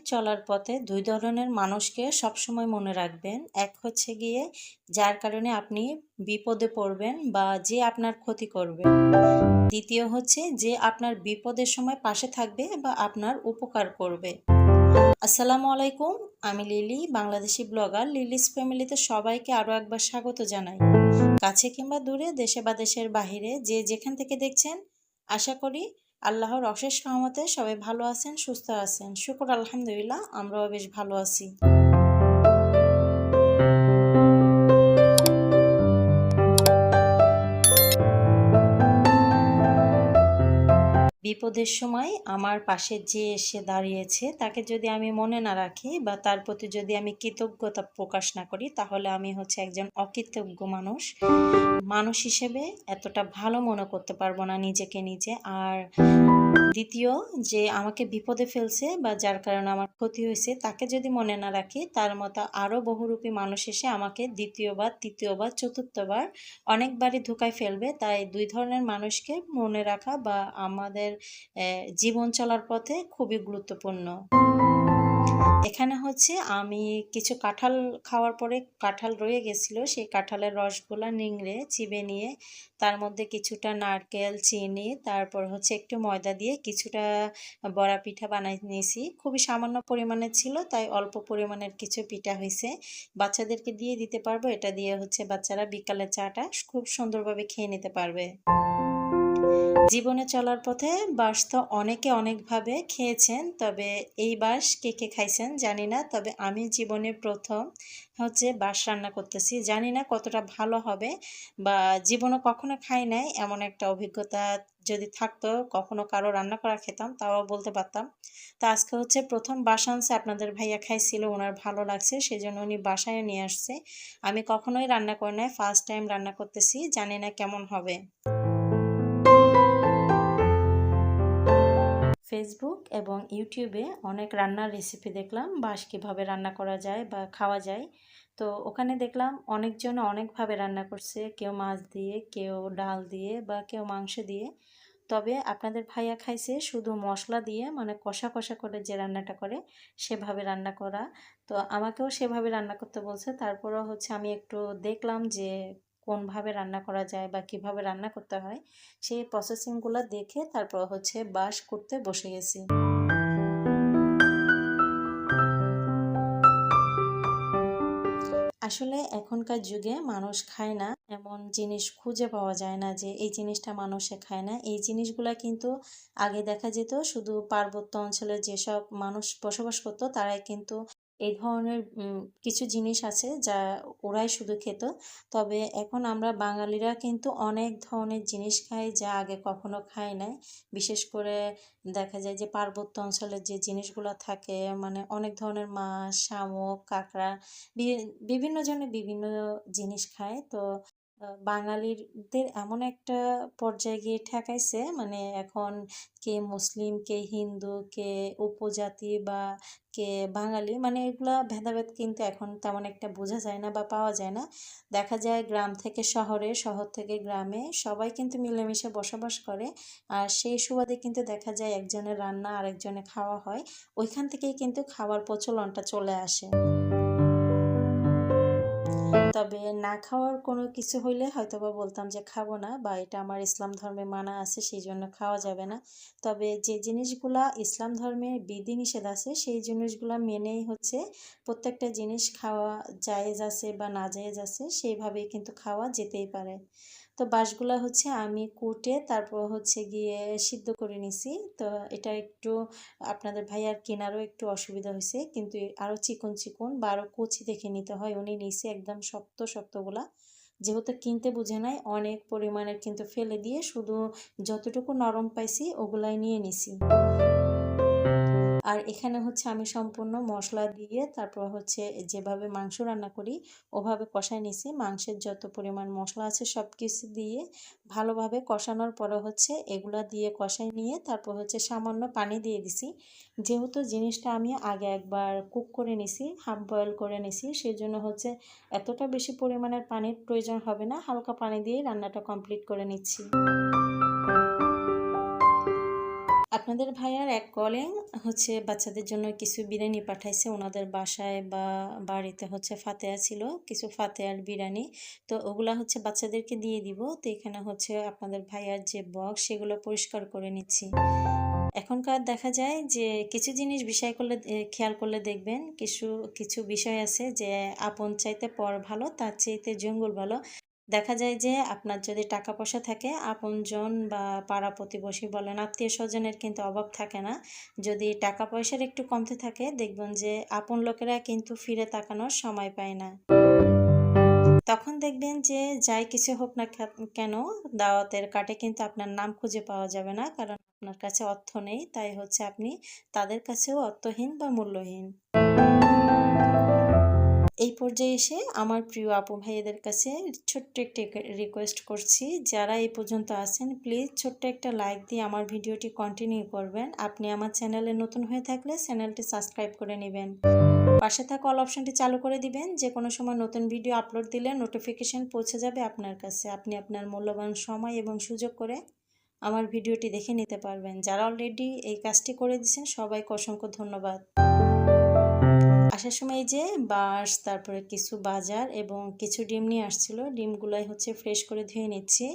চলার পথে ২ ধরনের মানুষকে সবসময় মনে রাখবেন। এক হচ্ছে গিয়ে যার কারণে আপনি বিপদে পড়বেন বা যে আপনার ক্ষতি করবে। দ্বিতীয় হচ্ছে যে আপনার বিপদের সময় পাশে থাকবে বা আপনার উপকার করবে। আসসালামু আলাইকুম। আমি লিলি, বাংলাদেশি ব্লগার লিলিস ফ্যামিলিতে সবাইকে আরও একবার স্বাগত জানাই। কাছে কিংবা দূরে, দেশে বা দেশের বাহিরে যে যেখান থেকে দেখছেন, আশা করি আল্লাহর অশেষ রহমতে সবাই ভালো আছেন, সুস্থ আছেন। শুকর আলহামদুলিল্লাহ, আমরাও বেশ ভালো আছি। বিপদের সময় আমার পাশে যে এসে দাঁড়িয়েছে তাকে যদি আমি মনে না রাখি বা তার প্রতি যদি আমি কৃতজ্ঞতা প্রকাশ না করি, তাহলে আমি হচ্ছে একজন অকৃতজ্ঞ মানুষ। মানুষ হিসেবে এতটা ভালো মনে করতে পারবো না নিজেকে নিজে। আর দ্বিতীয়, যে আমাকে বিপদে ফেলছে বা যার কারণে আমার ক্ষতি হয়েছে তাকে যদি মনে না রাখি, তার মতো আরও বহুরূপী মানুষ এসে আমাকে দ্বিতীয়বার, তৃতীয়বার, চতুর্থবার অনেকবারই ধোঁকায় ফেলবে। তাই ২ ধরনের মানুষকে মনে রাখা বা আমাদের জীবন চলার পথে খুবই গুরুত্বপূর্ণ। এখানে হচ্ছে আমি কিছু কাঁঠাল খাওয়ার পরে কাঁঠাল রয়ে গেছিল, সেই কাঁঠালের রসগুলা নিংড়ে চিবে নিয়ে তার মধ্যে কিছুটা নারকেল, চিনি, তারপর হচ্ছে একটু ময়দা দিয়ে কিছুটা বড়া পিঠা বানাই নিয়েছি। খুবই সামান্য পরিমাণে ছিল, তাই অল্প পরিমাণের কিছু পিঠা হয়েছে। বাচ্চাদেরকে দিয়ে দিতে পারবো। এটা দিয়ে হচ্ছে বাচ্চারা বিকালে চাটা খুব সুন্দরভাবে খেয়ে নিতে পারবে। জীবনে চলার পথে বাঁশ তো অনেকে অনেকভাবে খেয়েছেন, তবে এই বাঁশ কে কে খাইছেন জানি না। তবে আমি জীবনে প্রথম হচ্ছে বাঁশ রান্না করতেছি। জানি না কতটা ভালো হবে বা জীবনে কখনো খাই নাই এমন একটা অভিজ্ঞতা যদি থাকতো, কখনো কারো রান্না করা খেতাম, তাও বলতে পারতাম। তো আজকে হচ্ছে প্রথম বাঁশ আনছে, আপনাদের ভাইয়া খাইছিল, ওনার ভালো লাগছে, সেই জন্য উনি বাসায় নিয়ে আসছে। আমি কখনোই রান্না করি নাই, ফার্স্ট টাইম রান্না করতেছি, জানি না কেমন হবে। ফেসবুক এবং ইউটিউবে অনেক রান্নার রেসিপি দেখলাম, বাঁশ কীভাবে রান্না করা যায় বা খাওয়া যায়। তো ওখানে দেখলাম অনেকজন অনেকভাবে রান্না করছে, কেউ মাছ দিয়ে, কেউ ডাল দিয়ে বা কেউ মাংস দিয়ে। তবে আপনাদের ভাইয়া খাইছে শুধু মশলা দিয়ে, মানে কষা কষা করে যে রান্নাটা করে সেভাবে রান্না করা। তো আমাকেও সেভাবে রান্না করতে বলছে, তারপরেও হচ্ছে আমি একটু দেখলাম যে কোনভাবে রান্না করা যায় বা কিভাবে রান্না করতে হয়, সেই প্রসেসিংগুলো দেখে তারপর হচ্ছে বাঁশ করতে বসে গেছি। আসলে এখনকার যুগে মানুষ খায় না এমন জিনিস খুঁজে পাওয়া যায় না যে এই জিনিসটা মানুষে খায় না। এই জিনিসগুলা কিন্তু আগে দেখা যেত শুধু পার্বত্য অঞ্চলে যেসব মানুষ বসবাস করতো তারাই কিন্তু এই ধরনের কিছু জিনিস আছে যা ওরাই শুধু খেত। তবে এখন আমরা বাঙালিরা কিন্তু অনেক ধরনের জিনিস খাই যা আগে কখনো খাই নাই। বিশেষ করে দেখা যায় যে পার্বত্য অঞ্চলের যে জিনিসগুলো থাকে, মানে অনেক ধরনের মাছ, শামুক, কাঁকড়া, বিভিন্ন জনে বিভিন্ন জিনিস খায়। তো বাঙালিদের এমন একটা পর্যায়ে গিয়ে ঠেকাইছে, মানে এখন কে মুসলিম, কে হিন্দু, কে উপজাতি বা কে বাঙালি, মানে এগুলা ভেদাভেদ কিন্তু এখন তেমন একটা বোঝা যায় না বা পাওয়া যায় না। দেখা যায় গ্রাম থেকে শহরে, শহর থেকে গ্রামে সবাই কিন্তু মিলেমিশে বসবাস করে। আর সেই সুবাদে কিন্তু দেখা যায় একজনের রান্না আরেকজনে খাওয়া হয়, ওইখান থেকেই কিন্তু খাওয়ার প্রচলনটা চলে আসে। তবে না খাওয়ার কোনো কিছু হইলে হয়তোবা বলতাম যে খাবো না, বা এটা আমার ইসলাম ধর্মে মানা আছে সেই জন্য খাওয়া যাবে না। তবে যে জিনিসগুলা ইসলাম ধর্মে বিধিনিষেধ আছে সেই জিনিসগুলা মেনেই হচ্ছে প্রত্যেকটা জিনিস খাওয়া জায়েজ আছে বা না জায়েজ আছে, সেইভাবেই কিন্তু খাওয়া যেতেই পারে। তো বাঁশগুলা হচ্ছে আমি কুটে তারপর হচ্ছে গিয়ে সিদ্ধ করে নিছি। তো এটা একটু আপনাদের ভাইয়ার কেনারও একটু অসুবিধা হয়েছে, কিন্তু আরও চিকন চিকন বা আরও কচি দেখে নিতে হয়। উনি নিছে একদম শক্ত শক্তগুলা, যেহেতু কিনতে বুঝে নাই অনেক পরিমাণের কিন্তু ফেলে দিয়ে শুধু যতটুকু নরম পাইছি ওগুলাই নিয়ে নিছি। আর এখানে হচ্ছে আমি সম্পূর্ণ মশলা দিয়ে তারপর হচ্ছে যেভাবে মাংস রান্না করি ওভাবে কষায় নিছি। মাংসের যত পরিমাণ মশলা আছে সব কিছু দিয়ে ভালোভাবে কষানোর পরে হচ্ছে এগুলা দিয়ে কষায় নিয়ে তারপর হচ্ছে সামান্য পানি দিয়ে দিছি। যেহেতু জিনিসটা আমি আগে একবার কুক করে নিছি, হাফ বয়েল করে নিছি, সেই জন্য হচ্ছে এতটা বেশি পরিমাণের পানির প্রয়োজন হবে না, হালকা পানি দিয়ে রান্নাটা কমপ্লিট করে নিচ্ছি। আপনাদের ভাইয়ার এক কলিং হচ্ছে বাচ্চাদের জন্য কিছু বিরিয়ানি পাঠাইছে ওনাদের বাসায় বা বাড়িতে হচ্ছে ফাতেহা ছিল, কিছু ফাতেহার বিরিয়ানি। তো ওগুলা হচ্ছে বাচ্চাদেরকে দিয়ে দিব। তো এখানে হচ্ছে আপনাদের ভাইয়ার যে বক্স সেগুলো পরিষ্কার করে নিচ্ছি। এখনকার দেখা যায় যে কিছু জিনিস খেয়াল করলে দেখবেন কিছু কিছু বিষয় আছে যে আপন চাইতে পর ভালো, তার চাইতে জঙ্গল ভালো। দেখা যায় যে আপনার যদি টাকা পয়সা থাকে, আপনজন বা পাড়া প্রতিবেশী বলেন আত্মীয় স্বজনের কিন্তু অভাব থাকে না। যদি টাকা পয়সার একটু কমতে থাকে, দেখবেন যে আপন লোকেরা কিন্তু ফিরে তাকানোর সময় পায় না। তখন দেখবেন যে যাই কিছু হোক না কেন, দাওয়াতের কার্ডে কিন্তু আপনার নাম খুঁজে পাওয়া যাবে না, কারণ আপনার কাছে অর্থ নেই। তাই হচ্ছে আপনি তাদের কাছেও অর্থহীন বা মূল্যহীন। এই পর্যায়ে এসে আমার প্রিয় আপু ভাইয়াদের কাছে ছোট্ট একটা রিকোয়েস্ট করছি, যারা এই পর্যন্ত আছেন প্লিজ ছোট্ট একটা লাইক দিয়ে আমার ভিডিওটি কন্টিনিউ করবেন। আপনি আমার চ্যানেলে নতুন হয়ে থাকলে চ্যানেলটি সাবস্ক্রাইব করে নেবেন, পাশে থাকা অল অপশনটি চালু করে দিবেন। যে কোনো সময় নতুন ভিডিও আপলোড দিলে নোটিফিকেশন পৌঁছে যাবে আপনার কাছে। আপনি আপনার মূল্যবান সময় এবং সুযোগ করে আমার ভিডিওটি দেখে নিতে পারবেন। যারা অলরেডি এই কাজটি করে দিয়েছেন সবাইকে অসংখ্য ধন্যবাদ। আসার সময় এই যে বাঁশ, তারপরে কিছু বাজার এবং কিছু ডিম নিয়ে আসছিল। ডিমগুলাই হচ্ছে ফ্রেশ করে ধুয়ে নিচ্ছি।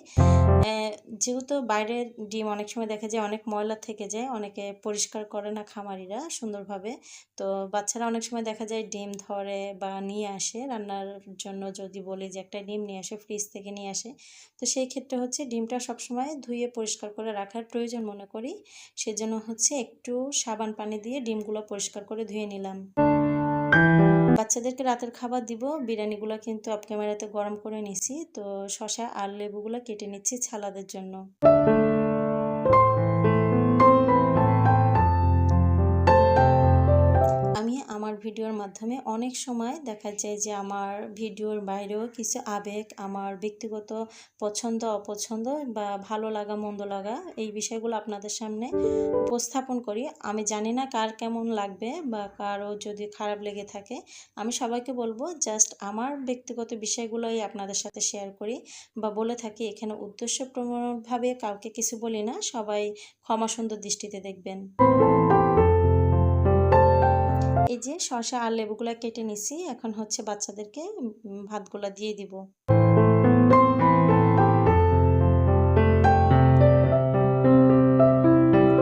যেহেতু বাইরের ডিম অনেক সময় দেখা যায় অনেক ময়লা থেকে যায়, অনেকে পরিষ্কার করে না খামারিরা সুন্দরভাবে। তো বাচ্চারা অনেক সময় দেখা যায় ডিম ধরে বা নিয়ে আসে রান্নার জন্য, যদি বলি যে একটা ডিম নিয়ে আসে, ফ্রিজ থেকে নিয়ে আসে। তো সেই ক্ষেত্রে হচ্ছে ডিমটা সবসময় ধুয়ে পরিষ্কার করে রাখার প্রয়োজন মনে করি। সেজন্য হচ্ছে একটু সাবান পানি দিয়ে ডিমগুলো পরিষ্কার করে ধুয়ে নিলাম। বাচ্চাদেরকে রাতের খাবার দিব। বিরিয়ানিগুলো কিন্তু অফ ক্যামেরাতে গরম করে নিছি। তো শসা আর লেবুগুলো কেটে নিচ্ছি ছালাদের জন্য। আমি আমার ভিডিওর মাধ্যমে অনেক সময় দেখা যায় যে আমার ভিডিওর বাইরেও কিছু আবেগ, আমার ব্যক্তিগত পছন্দ অপছন্দ বা ভালো লাগা মন্দ লাগা, এই বিষয়গুলো আপনাদের সামনে উপস্থাপন করি। আমি জানি না কার কেমন লাগবে বা কারো যদি খারাপ লেগে থাকে। আমি সবাইকে বলবো জাস্ট আমার ব্যক্তিগত বিষয়গুলোই আপনাদের সাথে শেয়ার করি বা বলে থাকি। এখানে উদ্দেশ্যপ্রণোদভাবে কাউকে কিছু বলি না। সবাই ক্ষমা সুন্দর দৃষ্টিতে দেখবেন। এই যে শসা আর লেবুগুলা কেটে নিছি, এখন হচ্ছে বাচ্চাদেরকে ভাতগুলা দিয়ে দিব।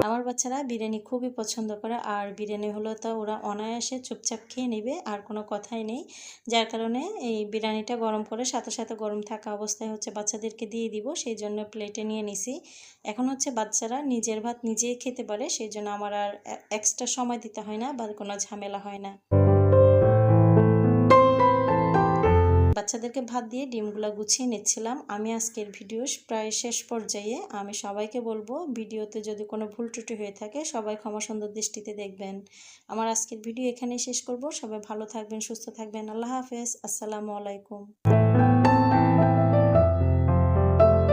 আমার বাচ্চারা বিরিয়ানি খুবই পছন্দ করে, আর বিরিয়ানি হলো তো ওরা অনায়াসে চুপচাপ খেয়ে নেবে, আর কোনো কথাই নেই। যার কারণে এই বিরিয়ানিটা গরম করে সাথে সাথে গরম থাকা অবস্থায় হচ্ছে বাচ্চাদেরকে দিয়ে দিব, সেই জন্য প্লেটে নিয়ে নিছি। এখন হচ্ছে বাচ্চারা নিজের ভাত নিজেই খেতে পারে, সেই জন্য আমার আর এক্সট্রা সময় দিতে হয় না বা কোনো ঝামেলা হয় না। বাচ্চাদেরকে ভাত দিয়ে ডিমগুলো গুছিয়ে নিচ্ছিলাম। আমি আজকের ভিডিও প্রায় শেষ পর্যায়ে। আমি সবাইকে বলবো ভিডিওতে যদি কোনো ভুল ত্রুটি হয়ে থাকে সবাই ক্ষমা সুন্দর দৃষ্টিতে দেখবেন। আমার আজকের ভিডিও এখানেই শেষ করব। সবাই ভালো থাকবেন, সুস্থ থাকবেন। আল্লাহ হাফেজ। আসসালামু আলাইকুম।